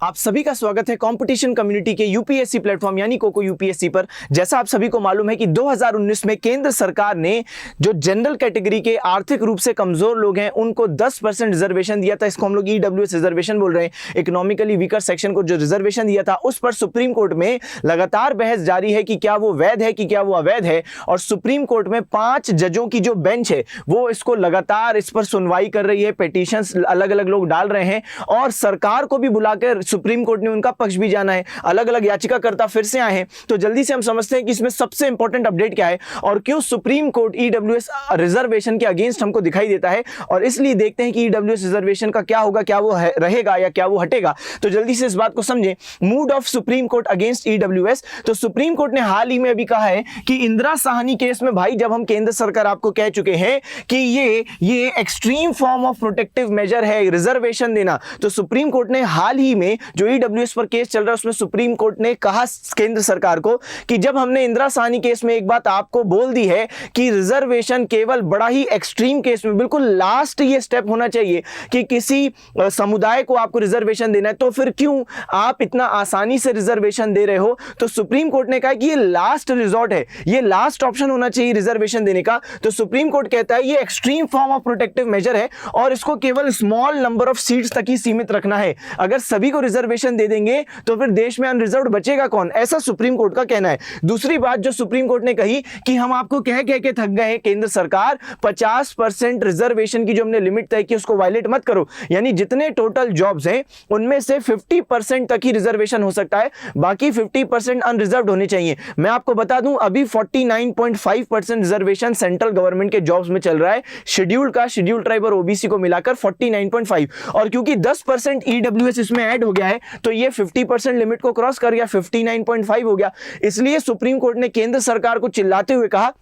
आप सभी का स्वागत है कंपटीशन कम्युनिटी के यूपीएससी प्लेटफॉर्म यानी कोको यूपीएससी पर। जैसा आप सभी को मालूम है कि 2019 में केंद्र सरकार ने जो जनरल कैटेगरी के आर्थिक रूप से कमजोर लोग हैं उनको 10% रिजर्वेशन दिया था। इसको हम लोग ईडब्ल्यूएस रिजर्वेशन बोल रहे हैं। इकोनॉमिकली वीकर सेक्शन को जो रिजर्वेशन दिया था उस पर सुप्रीम कोर्ट में लगातार बहस जारी है कि क्या वो वैध है कि क्या वो अवैध है। और सुप्रीम कोर्ट में 5 जजों की जो बेंच है वो इसको लगातार इस पर सुनवाई कर रही है। पिटीशंस अलग अलग लोग डाल रहे हैं और सरकार को भी बुलाकर सुप्रीम कोर्ट ने उनका पक्ष भी जाना है। अलग अलग याचिकाकर्ता फिर से आए हैं। तो जल्दी से हम समझते हैं कि इसमें सबसे इंपॉर्टेंट अपडेट क्या है और क्यों सुप्रीम कोर्ट ईडब्ल्यूएस रिजर्वेशन के अगेंस्ट हमको दिखाई देता है। और इसलिए देखते हैं कि ईडब्ल्यूएस रिजर्वेशन का क्या होगा, क्या वो रहेगा या क्या वो हटेगा। तो जल्दी से इस बात को समझें। Mood off supreme court against EWS. तो सुप्रीम कोर्ट ने हाल ही में अभी कहा है कि इंदिरा साहनी केस में भाई जब हम केंद्र सरकार आपको कह चुके हैं कि ये extreme form of protective measure है रिजर्वेशन देना, तो सुप्रीम कोर्ट ने हाल ही में जो ईडब्ल्यूएस पर केस चल रहा है उसमें सुप्रीम कोर्ट ने कहा केंद्र सरकार को कि जब हमने इंदिरा साहनी केस में एक बात आपको बोल दी है कि रिजर्वेशन केवल बड़ा ही एक्सट्रीम केस में बिल्कुल लास्ट ये स्टेप होना चाहिए कि किसी समुदाय को आपको रिजर्वेशन देना है, तो फिर क्यों आप इतना आसानी से रिजर्वेशन दे रहे हो। तो सुप्रीम कोर्ट ने कहा कि ये लास्ट रिजॉर्ट है, ये लास्ट ऑप्शन होना चाहिए रिजर्वेशन देने का। तो सुप्रीम कोर्ट कहता है ये extreme form of protective measure है और इसको केवल स्मॉल नंबर ऑफ सीट्स तक ही सीमित रखना है। अगर सभी को रिजर्वेशन दे देंगे तो फिर देश में अनरिजर्व्ड बचेगा कौन, ऐसा सुप्रीम कोर्ट का कहना है। दूसरी बात जो सुप्रीम कोर्ट ने कही कि हम आपको कह के थक गए हैं केंद्र सरकार, 50% रिजर्वेशन की जो हमने लिमिट तय की उसको वायलेट मत करो। यानी जितने टोटल जॉब्स हैं उनमें से 50% तक ही रिजर्वेशन हो सकता है, बाकी 50% अनरिजर्व्ड होने चाहिए। मैं आपको बता दूं अभी 49.5% रिजर्वेशन सेंट्रल गवर्नमेंट के जॉब्स में चल रहा है, शेड्यूल्ड कास्ट, शेड्यूल्ड ट्राइब और ओबीसी को मिलाकर 49.5। और क्योंकि 10% ईडब्ल्यूएस इसमें ऐड हो गया है तो ये 50% लिमिट को क्रॉस कर गया, 59.5 हो गया। इसलिए सुप्रीम कोर्ट ने केंद्र सरकार को चिल्लाते हुए कहा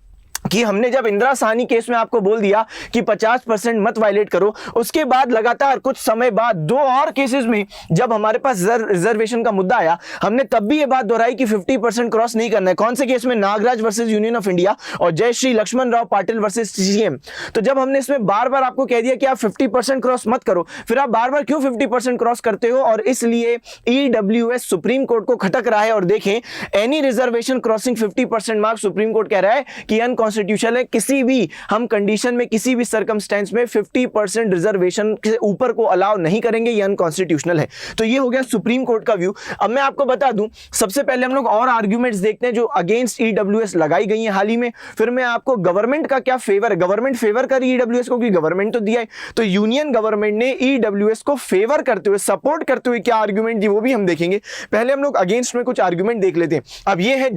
कि हमने जब इंदिरा साहनी केस में आपको बोल दिया कि 50% मत वायलेट करो, उसके बाद लगातार कुछ समय बाद 2 और केसेस में जब हमारे पास रिजर्वेशन का मुद्दा आया हमने तब भी ये बात दोहराई कि 50% क्रॉस नहीं करना है। कौन से केस में? Nagaraj versus Union of India और जय श्री लक्ष्मण राव पाटिल वर्सेस सीएम। तो जब हमने इसमें बार बार आपको कह दिया कि आप 50% क्रॉस मत करो, फिर आप बार बार क्यों 50% क्रॉस करते हो। और इसलिए ईडब्ल्यूएस सुप्रीम कोर्ट को खटक रहा है। और देखें, any reservation crossing 50% mark supreme court कह रहा है कि अनकॉन्स्टिट्यूशनल है। किसी भी हम कंडीशन में किसी भी सर्कमस्टेंस में 50% रिजर्वेशन के ऊपर को अलाउ नहीं करेंगे, ये अनकॉन्स्टिट्यूशनल है। तो ये हो गया सुप्रीम कोर्ट का व्यू। अब मैं आपको बता दूं, सबसे पहले हम लोग और आर्ग्यूमेंट्स देखते हैं जो अगेंस्ट ईडब्ल्यूएस लगाई गई हैं हाल ही में। फिर मैं आपको गवर्नमेंट का क्या फेवर है, गवर्नमेंट फेवर कर ईडब्ल्यूएस को, क्योंकि गवर्नमेंट तो दिया है। तो यूनियन गवर्नमेंट ने ईडब्ल्यूएस को फेवर करते हुए, सपोर्ट करते हुए क्या आर्ग्यूमेंट दी वो भी हम देखेंगे। पहले हम लोग अगेंस्ट में कुछ आर्ग्यूमेंट देख लेते हैं। अब ये है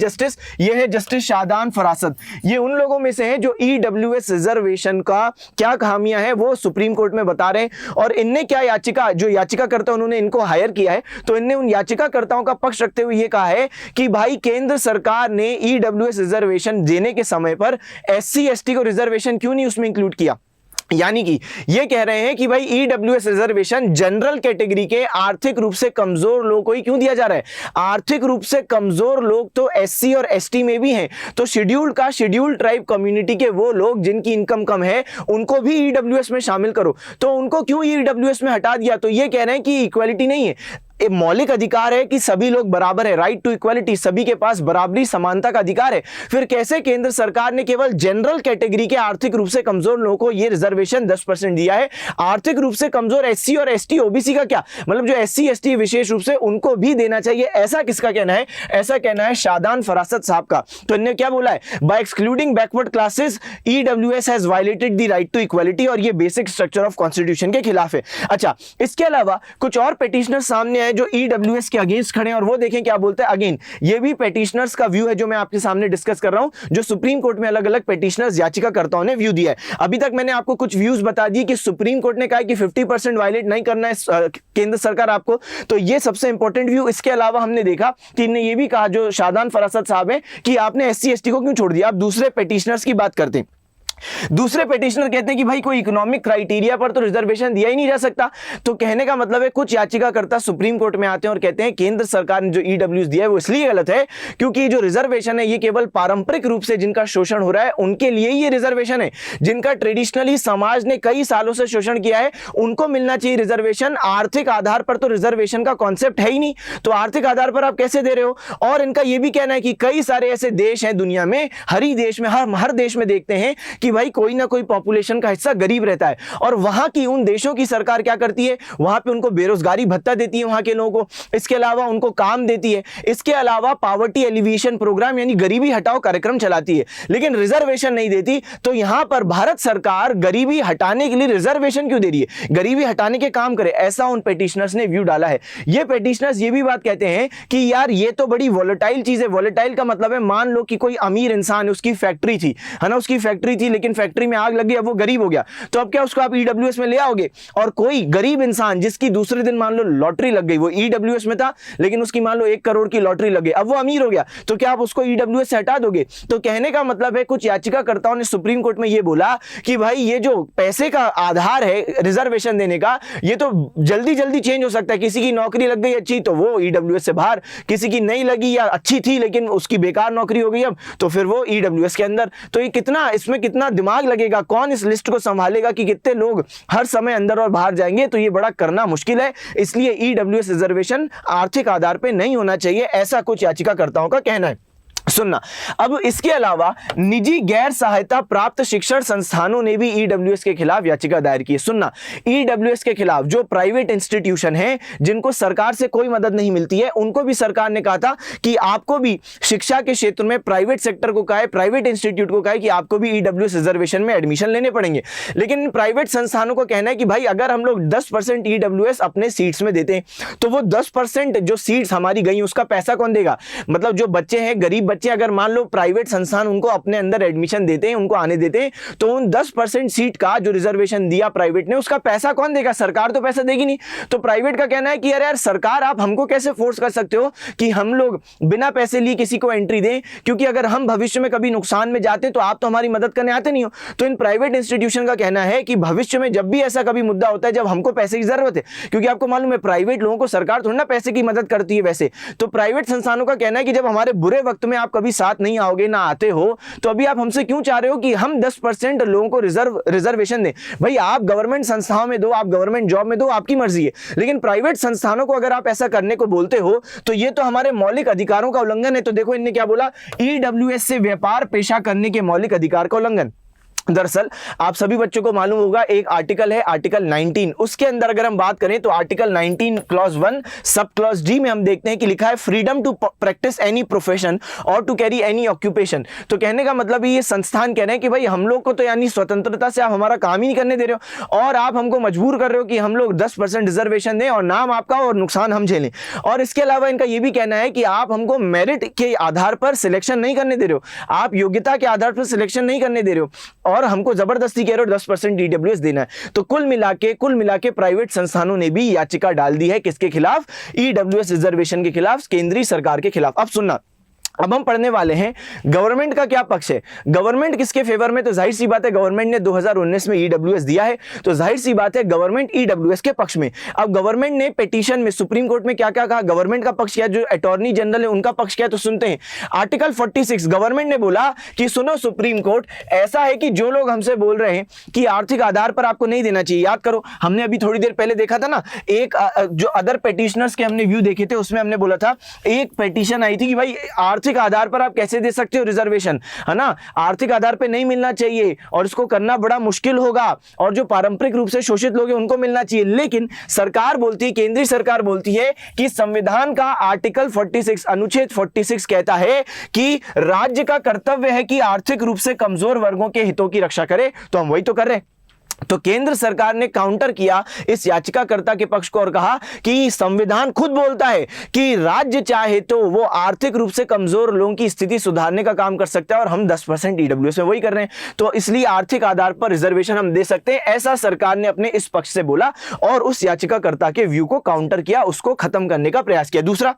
जस्टिस शादान फरासत। ये उन लोगों में से है जो ईडब्ल्यूएस रिजर्वेशन का क्या खामियां है वो सुप्रीम कोर्ट में बता रहे हैं। और इनने क्या याचिकाकर्ता उन्होंने इनको हायर किया है, तो इनने उन याचिकाकर्ताओं का पक्ष रखते हुए ये कहा है कि भाई केंद्र सरकार ने ईडब्ल्यूएस रिजर्वेशन देने के समय पर एससी एसटी को रिजर्वेशन क्यों नहीं उसमें इंक्लूड किया। यानी कि ये कह रहे हैं कि भाई ईडब्ल्यूएस रिजर्वेशन जनरल कैटेगरी के आर्थिक रूप से कमजोर लोगों को ही क्यों दिया जा रहा है। आर्थिक रूप से कमजोर लोग तो एससी और एसटी में भी हैं। तो शेड्यूल्ड ट्राइब कम्युनिटी के वो लोग जिनकी इनकम कम है उनको भी ईडब्ल्यूएस में शामिल करो। तो उनको क्यों ईडब्ल्यूएस में हटा दिया। तो ये कह रहे हैं कि इक्वालिटी नहीं है, एक मौलिक अधिकार है कि सभी लोग बराबर है, राइट टू इक्वालिटी, सभी के पास बराबरी समानता का अधिकार है। फिर कैसे केंद्र सरकार ने केवल जनरल कैटेगरी के आर्थिक रूप से कमजोर लोगों को ये रिजर्वेशन 10% दिया है, आर्थिक रूप से कमजोर एससी और एसटी ओबीसी का क्या मतलब, जो एससी एसटी विशेष रूप से उनको भी देना चाहिए, ऐसा किसका कहना है। ऐसा कहना है शादान फरासत साहब का। तो इन्होंने क्या बोला है, by excluding backward classes EWS has violated the right to equality, और ये बेसिक स्ट्रक्चर ऑफ कॉन्स्टिट्यूशन के खिलाफ है। अच्छा, इसके अलावा कुछ और पिटीशनर सामने जो ईडब्ल्यूएस के अगेंस्ट खड़े हैं और वो देखें क्या बोलते हैं। अगेन ये भी पिटीशनर्स का व्यू है जो मैं आपके सामने डिस्कस कर रहा हूं, जो सुप्रीम कोर्ट में अलग अलग पिटीशनर्स याचिकाकर्ताओं ने व्यू दिया है। अभी तक मैंने आपको कुछ व्यूज बता दिए कि सुप्रीम कोर्ट ने कहा कि 50% वायलेट नहीं करना है केंद्र सरकार आपको, तो ये सबसे इंपॉर्टेंट व्यू। इसके अलावा हमने देखा कि इन्होंने ये भी कहा, जो शादान फरासत साहब है, कि आपने एससी एसटी को क्यों छोड़ दिया। अब दूसरे पिटीशनर्स की बात करते हैं। दूसरे पेटिशनर कहते हैं कि भाई कोई इकोनॉमिक क्राइटेरिया पर तो रिजर्वेशन दिया ही नहीं जा सकता। तो कहने का मतलब है कुछ याचिकाकर्ता सुप्रीम कोर्ट में आते हैं और कहते हैं केंद्र सरकार ने जो ईडब्ल्यूएस दिया है वो इसलिए गलत है क्योंकि जो रिजर्वेशन है ये केवल पारंपरिक रूप से जिनका शोषण हो रहा है उनके लिए ही ये रिजर्वेशन है, जिनका ट्रेडिशनली समाज ने कई सालों से शोषण किया है उनको मिलना चाहिए रिजर्वेशन। आर्थिक आधार पर तो रिजर्वेशन का कॉन्सेप्ट है ही नहीं, तो आर्थिक आधार पर आप कैसे दे रहे हो। और इनका यह भी कहना है कि कई सारे ऐसे देश हैं दुनिया में, हर देश में हर देश में देखते हैं कि भाई कोई ना कोई पॉपुलेशन का हिस्सा गरीब रहता है और वहां की उन देशों की सरकार क्या करती है, वहां पे उनको बेरोजगारी भत्ता देती है वहां के लोगों को, इसके अलावा उनको काम देती है, इसके अलावा पॉवर्टी एलिविएशन प्रोग्राम यानी गरीबी हटाओ कार्यक्रम चलाती है, लेकिन रिजर्वेशन नहीं देती। तो यहां पर भारत सरकार गरीबी हटाने के लिए रिजर्वेशन क्यों दे रही है, गरीबी हटाने के काम करे, ऐसा उन पेटिशनर्स ने व्यू डाला है। ये पेटिशनर्स ये भी बात कहते हैं कि यार ये तो बड़ी वोलेटाइल चीज है। वोलेटाइल का मतलब है मान लो कि कोई अमीर इंसान है, उसकी फैक्ट्री थी, है ना, उसकी फैक्ट्री थी लेकिन फैक्ट्री में आग लगी, अब वो गरीब हो गया, तो अब क्या उसको आप ईडब्ल्यूएस में ले आओगे। और कोई गरीब इंसान जिसकी दूसरे दिन मान लो लॉटरी लग गई, वो ईडब्ल्यूएस में था लेकिन उसकी मान लो 1 करोड़ की लॉटरी लग गई, अब वो अमीर हो गया, तो क्या आप उसको ईडब्ल्यूएस से हटा दोगे। तो कहने का मतलब है कुछ याचिकाकर्ताओं ने सुप्रीम कोर्ट में ये बोला कि भाई ये जो पैसे का आधार है रिजर्वेशन देने का, ये तो जल्दी जल्दी चेंज हो सकता है। किसी की नौकरी लग गई अच्छी तो वो ईडब्ल्यूएस से बाहर, किसी की नहीं लगी या अच्छी थी लेकिन उसकी बेकार नौकरी हो गई अब, तो फिर वो ईडब्ल्यूएस के अंदर। तो ये कितना, इसमें कितना दिमाग लगेगा, कौन इस लिस्ट को संभालेगा कि कितने लोग हर समय अंदर और बाहर जाएंगे, तो ये बड़ा करना मुश्किल है। इसलिए ईडब्ल्यूएस रिजर्वेशन आर्थिक आधार पर नहीं होना चाहिए, ऐसा कुछ याचिकाकर्ताओं का कहना है। सुनना, अब इसके अलावा निजी गैर सहायता प्राप्त शिक्षण संस्थानों ने भी ईडब्ल्यूएस के खिलाफ याचिका दायर की है। सुनना, ईडब्ल्यूएस के खिलाफ जो प्राइवेट इंस्टीट्यूशन है जिनको सरकार से कोई मदद नहीं मिलती है, उनको भी सरकार ने कहा था कि आपको भी शिक्षा के क्षेत्र में प्राइवेट सेक्टर को कहा है, प्राइवेट इंस्टीट्यूट को कहा है कि आपको भी ईडब्ल्यूएस रिजर्वेशन में एडमिशन लेने पड़ेंगे। लेकिन इन प्राइवेट संस्थानों को कहना है कि भाई अगर हम लोग 10% ईडब्ल्यूएस अपने सीट्स में देते हैं तो वो 10% जो सीट्स हमारी गई उसका पैसा कौन देगा। मतलब जो बच्चे हैं, गरीब बच्चे, अगर मान लो प्राइवेट संस्थान उनको अपने अंदर एडमिशन देते हैं, उनको आने देते हैं, तो उन 10% सीट का जो रिजर्वेशन दिया प्राइवेट ने उसका पैसा कौन देगा, सरकार तो पैसा देगी नहीं। तो प्राइवेट का कहना है कि यार सरकार आप हमको कैसे फोर्स कर सकते हो कि हम लोग बिना पैसे लिए किसी को एंट्री दें, क्योंकि अगर हम भविष्य में कभी नुकसान में जाते तो आप तो हमारी मदद करने आते नहीं हो। तो इन प्राइवेट इंस्टीट्यूशन का कहना है कि भविष्य में जब भी ऐसा कभी मुद्दा होता है जब हमको पैसे की जरूरत है, क्योंकि आपको मालूम है प्राइवेट लोगों को सरकार थोड़ा ना पैसे की मदद करती है वैसे, तो प्राइवेट संस्थानों का कहना है कि जब हमारे बुरे वक्त में आप कभी साथ नहीं आओगे, ना आते हो, तो अभी आप हमसे क्यों चाह रहे हो कि हम 10% लोगों को रिजर्वेशन दें। भाई आप गवर्नमेंट संस्थाओं में दो, आप गवर्नमेंट जॉब में दो, आपकी मर्जी है, लेकिन प्राइवेट संस्थानों को अगर आप ऐसा करने को बोलते हो तो ये तो हमारे मौलिक अधिकारों का उल्लंघन है। तो देखो इनने क्या बोला, ईडब्ल्यूएस से व्यापार पेशा करने के मौलिक अधिकार का उल्लंघन। दरअसल आप सभी बच्चों को मालूम होगा एक आर्टिकल है आर्टिकल 19, उसके अंदर अगर हम बात करें तो article 19 clause 1 sub clause D में हम देखते हैं कि लिखा है freedom to practise any profession और टू कैरी एनी ऑक्यूपेशन। तो कहने का मतलब ये संस्थान कह रहे हैं कि भाई हम लोग को तो यानी स्वतंत्रता से आप हमारा काम ही नहीं करने दे रहे हो और आप हमको मजबूर कर रहे हो कि हम लोग 10% रिजर्वेशन दें और नाम आपका और नुकसान हम झेलें। और इसके अलावा इनका यह भी कहना है कि आप हमको मेरिट के आधार पर सिलेक्शन नहीं करने दे रहे हो, आप योग्यता के आधार पर सिलेक्शन नहीं करने दे रहे हो और हमको जबरदस्ती कह रहे हो 10% ईडब्ल्यूएस देना है। तो कुल मिला के प्राइवेट संस्थानों ने भी याचिका डाल दी है किसके खिलाफ, ईडब्ल्यूएस रिजर्वेशन के खिलाफ, केंद्रीय सरकार के खिलाफ। अब सुनना, अब हम पढ़ने वाले हैं गवर्नमेंट का क्या पक्ष है, गवर्नमेंट किसके फेवर में। तो जाहिर सी बात है गवर्नमेंट ने 2019 में ईडब्ल्यूएस दिया है, तो जाहिर सी बात है गवर्नमेंट ईडब्ल्यूएस के पक्ष में। अब गवर्नमेंट ने पिटीशन में सुप्रीम कोर्ट में क्या क्या कहा, गवर्नमेंट का पक्ष क्या, जो अटॉर्नी जनरल है उनका पक्ष क्या, तो सुनते हैं। आर्टिकल 46 गवर्नमेंट ने बोला कि सुनो सुप्रीम कोर्ट, ऐसा है कि जो लोग हमसे बोल रहे हैं कि आर्थिक आधार पर आपको नहीं देना चाहिए, याद करो हमने अभी थोड़ी देर पहले देखा था ना, एक जो अदर पिटीशनर्स के हमने व्यू देखे थे उसमें हमने बोला था एक पिटीशन आई थी कि भाई आर्थिक आधार पर आप कैसे दे सकते हो रिजर्वेशन, है ना, आर्थिक आधार पर नहीं मिलना चाहिए और इसको करना बड़ा मुश्किल होगा और जो पारंपरिक रूप से शोषित लोग हैं उनको मिलना चाहिए। लेकिन सरकार बोलती है, केंद्रीय सरकार बोलती है कि संविधान का आर्टिकल 46 अनुच्छेद 46 कहता है कि राज्य का कर्तव्य है कि आर्थिक रूप से कमजोर वर्गों के हितों की रक्षा करे, तो हम वही तो कर रहे हैं। तो केंद्र सरकार ने काउंटर किया इस याचिकाकर्ता के पक्ष को और कहा कि संविधान खुद बोलता है कि राज्य चाहे तो वो आर्थिक रूप से कमजोर लोगों की स्थिति सुधारने का काम कर सकता है और हम 10% ईडब्ल्यूएस में वही कर रहे हैं, तो इसलिए आर्थिक आधार पर रिजर्वेशन हम दे सकते हैं, ऐसा सरकार ने अपने इस पक्ष से बोला और उस याचिकाकर्ता के व्यू को काउंटर किया, उसको खत्म करने का प्रयास किया। दूसरा,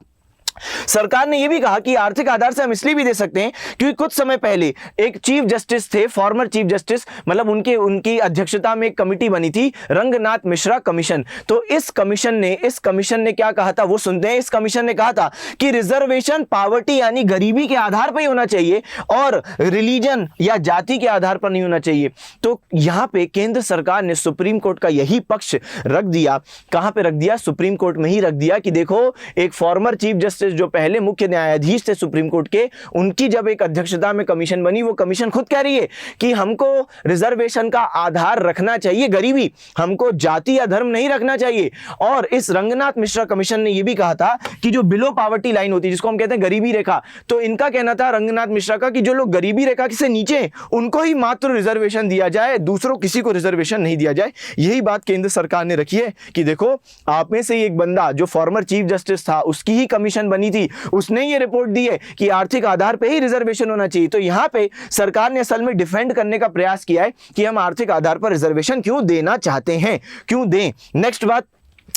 सरकार ने यह भी कहा कि आर्थिक आधार से हम इसलिए भी दे सकते हैं क्योंकि कुछ समय पहले एक चीफ जस्टिस थे, फॉर्मर चीफ जस्टिस, मतलब उनकी अध्यक्षता में एक कमेटी बनी थी, रंगनाथ मिश्रा कमीशन। तो इस कमीशन ने क्या कहा था वो सुनते हैं। इस कमीशन ने कहा था कि रिजर्वेशन पॉवर्टी यानी गरीबी के आधार पर ही होना चाहिए और रिलीजन या जाति के आधार पर नहीं होना चाहिए। तो यहां पे केंद्र सरकार ने सुप्रीम कोर्ट का यही पक्ष रख दिया। कहां पे रख दिया? सुप्रीम कोर्ट में ही रख दिया कि देखो, एक फॉर्मर चीफ जस्टिस जो पहले मुख्य न्यायाधीश थे सुप्रीम कोर्ट के, उनकी जब एक अध्यक्षता में कमीशन बनी, वो कमीशन खुद कह रही है कि हमको रिजर्वेशन का आधार रखना चाहिए गरीबी, हमको जाति या धर्म नहीं रखना चाहिए। और इस रंगनाथ मिश्रा कमीशन ने यह भी कहा था कि जो बिलो पॉवर्टी लाइन होती है, जिसको हम कहते हैं गरीबी रेखा, तो इनका कहना था रंगनाथ मिश्रा का कि जो लोग गरीबी रेखा से नीचे उनको ही मात्र रिजर्वेशन दिया जाए, दूसरों किसी को रिजर्वेशन नहीं दिया जाए। यही बात केंद्र सरकार ने रखी है कि देखो, आप में से ही एक बंदा जो फॉर्मर चीफ जस्टिस था, उसकी ही कमीशन बनी थी, उसने ये रिपोर्ट दी है कि आर्थिक आधार पे ही रिजर्वेशन होना चाहिए। तो यहां पे सरकार ने असल में डिफेंड करने का प्रयास किया है कि हम आर्थिक आधार पर रिजर्वेशन क्यों देना चाहते हैं, क्यों दें। नेक्स्ट बात,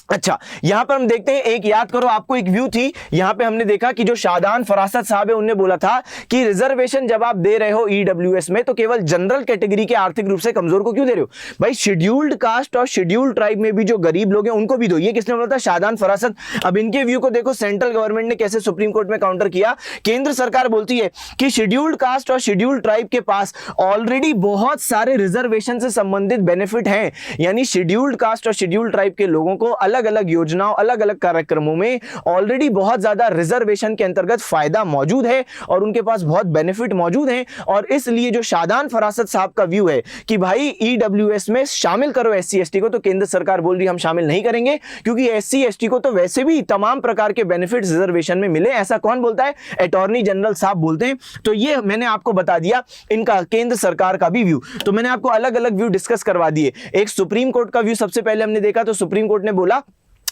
अच्छा, यहां पर हम देखते हैं, एक याद करो, आपको एक व्यू थी, यहां पे हमने देखा कि जो शादान फरासत साहब है, उन्होंने बोला था कि रिजर्वेशन जब आप दे रहे हो ईडब्ल्यूएस में, तो केवल जनरल कैटेगरी के आर्थिक रूप से कमजोर को क्यों दे रहे हो भाई? शेड्यूल्ड कास्ट और शेड्यूल्ड ट्राइब में भी जो गरीब लोग हैं उनको भी दो। ये किसने बोला था? शादान फरासत। अब इनके व्यू को देखो, सेंट्रल गवर्नमेंट ने कैसे सुप्रीम कोर्ट में काउंटर किया। केंद्र सरकार बोलती है कि शेड्यूल्ड कास्ट और शेड्यूल्ड ट्राइब के पास ऑलरेडी बहुत सारे रिजर्वेशन से संबंधित बेनिफिट हैं, यानी शेड्यूल्ड कास्ट और शेड्यूल्ड ट्राइब के लोगों को अलग अलग योजनाओं, अलग अलग कार्यक्रमों में ऑलरेडी बहुत ज्यादा रिजर्वेशन के अंतर्गत फायदा मौजूद है और उनके पास बहुत बेनिफिट मौजूद हैं। और इसलिए जो शादान फरासत साहब का व्यू है कि भाई ईडब्ल्यूएस में शामिल करो एससी एसटी को, तो केंद्र सरकार बोल रही है हम शामिल नहीं करेंगे, क्योंकि एससी एसटी को तो वैसे भी तमाम प्रकार के बेनिफिट रिजर्वेशन में मिले। ऐसा कौन बोलता है? अटॉर्नी जनरल साहब बोलते हैं। तो ये मैंने आपको बता दिया इनका, केंद्र सरकार का भी व्यू। तो मैंने आपको अलग अलग व्यू डिस्कस करवा दिए। एक सुप्रीम कोर्ट का व्यू सबसे पहले हमने देखा, तो सुप्रीम कोर्ट ने बोला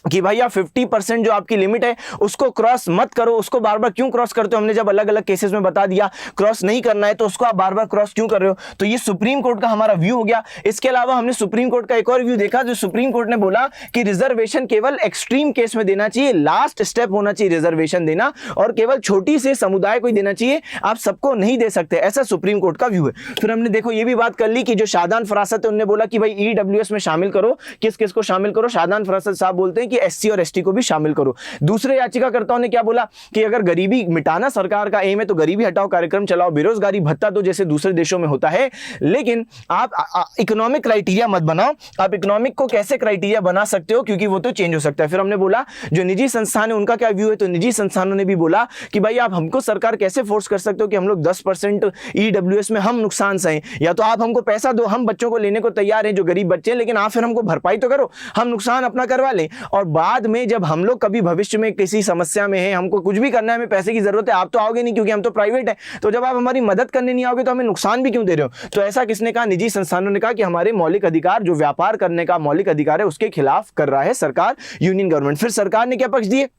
कि भैया 50% जो आपकी लिमिट है उसको क्रॉस मत करो। उसको बार बार क्यों क्रॉस करते हो? हमने जब अलग अलग केसेस में बता दिया क्रॉस नहीं करना है, तो उसको आप बार बार क्रॉस क्यों कर रहे हो? तो ये सुप्रीम कोर्ट का हमारा व्यू हो गया। इसके अलावा हमने सुप्रीम कोर्ट का एक और व्यू देखा, जो सुप्रीम कोर्ट ने बोला कि रिजर्वेशन केवल एक्सट्रीम केस में देना चाहिए, लास्ट स्टेप होना चाहिए रिजर्वेशन देना, और केवल छोटी से समुदाय को ही देना चाहिए, आप सबको नहीं दे सकते। ऐसा सुप्रीम कोर्ट का व्यू है। फिर हमने देखो ये भी बात कर ली कि जो शादान फरासत है, उन्होंने बोला कि भाई ईडब्ल्यूएस में शामिल करो, किस किस को शामिल करो? शादान फरासत साहब बोलते हैं कि एससी और एसटी को भी शामिल करो। दूसरे याचिकाकर्ताओं ने क्या बोला कि अगर गरीबी मिटाना सरकार का एम है, तो गरीबी हटाओ कार्यक्रम चलाओ, बेरोजगारी भत्ता दो जैसे दूसरे देशों में होता है, लेकिन आप इकोनॉमिक क्राइटेरिया मत बनाओ। आप इकोनॉमिक को कैसे क्राइटेरिया बना सकते हो, क्योंकि वो तो चेंज हो सकता है। फिर हमने बोला जो निजी संस्थान है उनका क्या व्यू है, तो निजी संस्थानों ने भी बोला कि भाई आप हमको सरकार कैसे फोर्स कर सकते हो कि हम लोग 10% ईडब्ल्यूएस में हम नुकसान सहें, या तो आप हमको पैसा दो, हम बच्चों को लेने को तैयार हैं जो गरीब बच्चे, लेकिन आप फिर हमको भरपाई तो करो, हम नुकसान अपना करवा लें। और बाद में जब हम लोग कभी भविष्य में किसी समस्या में हैं, हमको कुछ भी करना है, हमें पैसे की जरूरत है, आप तो आओगे नहीं क्योंकि हम तो प्राइवेट है, तो जब आप हमारी मदद करने नहीं आओगे तो हमें नुकसान भी क्यों दे रहे हो? तो ऐसा किसने कहा? निजी संस्थानों ने कहा कि हमारे मौलिक अधिकार, जो व्यापार करने का मौलिक अधिकार है, उसके खिलाफ कर रहा है सरकार, यूनियन गवर्नमेंट। फिर सरकार ने क्या पक्ष दिए?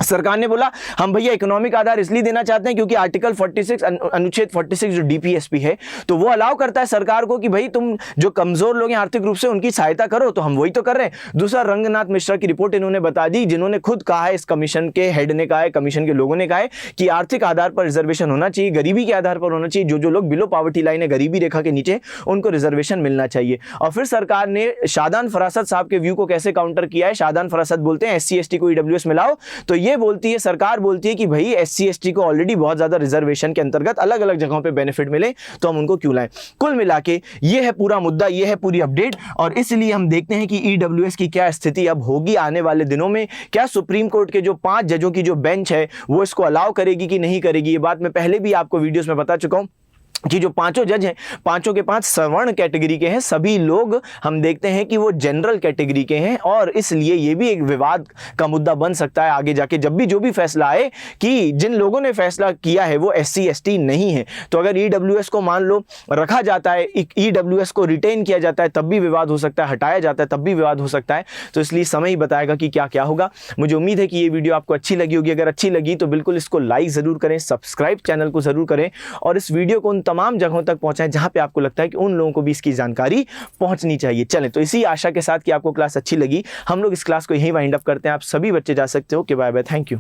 सरकार ने बोला हम भैया इकोनॉमिक आधार इसलिए देना चाहते हैं क्योंकि आर्टिकल 46 अनुच्छेद 46 जो डीपीएसपी है, तो वो अलाउ करता है सरकार को कि भाई तुम जो कमजोर लोग हैं आर्थिक रूप से, उनकी सहायता करो, तो हम वही तो कर रहे हैं। दूसरा, रंगनाथ मिश्रा की रिपोर्ट इन्होंने बता दी, जिन्होंने खुद कहा है, इस कमीशन के हेड ने कहा है, कमीशन के लोगों ने कहा है कि आर्थिक आधार पर रिजर्वेशन होना चाहिए, गरीबी के आधार पर होना चाहिए, जो लोग बिलो पॉवर्टी लाइन है, गरीबी रेखा के नीचे, उनको रिजर्वेशन मिलना चाहिए। और फिर सरकार ने शादान फरासत साहब के व्यू को कैसे काउंटर किया है? शादान फरासत बोलते हैं एससी एसटी को ईडब्ल्यूएस में लाओ, तो ये बोलती है सरकार बोलती है कि भाई एससी एसटी को ऑलरेडी बहुत ज्यादा रिजर्वेशन के अंतर्गत अलग अलग जगहों पे बेनिफिट मिले, तो हम उनको क्यों लाएं? कुल मिला के ये है पूरा मुद्दा, ये है पूरी अपडेट। और इसलिए हम देखते हैं कि ईडब्ल्यूएस की क्या स्थिति अब होगी आने वाले दिनों में। क्या सुप्रीम कोर्ट के जो 5 जजों की जो बेंच है वो इसको अलाउ करेगी कि नहीं करेगी? ये बात मैं पहले भी आपको वीडियोस में बता चुका हूं कि जो 5 जज हैं, 5 के 5 सवर्ण कैटेगरी के हैं, सभी लोग हम देखते हैं कि वो जनरल कैटेगरी के हैं, और इसलिए ये भी एक विवाद का मुद्दा बन सकता है आगे जाके, जब भी जो भी फैसला आए कि जिन लोगों ने फैसला किया है वो एससी एसटी नहीं है। तो अगर ईडब्ल्यूएस को मान लो रखा जाता है, ईडब्ल्यूएस को रिटेन किया जाता है, तब भी विवाद हो सकता है, हटाया जाता है तब भी विवाद हो सकता है। तो इसलिए समय ही बताएगा कि क्या क्या होगा। मुझे उम्मीद है कि ये वीडियो आपको अच्छी लगी होगी। अगर अच्छी लगी तो बिल्कुल इसको लाइक जरूर करें, सब्सक्राइब चैनल को जरूर करें, और इस वीडियो को उन तमाम जगहों तक पहुंचाएं जहां पे आपको लगता है कि उन लोगों को भी इसकी जानकारी पहुंचनी चाहिए। चलें, तो इसी आशा के साथ कि आपको क्लास अच्छी लगी, हम लोग इस क्लास को यहीं वाइंड अप करते हैं। आप सभी बच्चे जा सकते हो। Bye bye, thank you.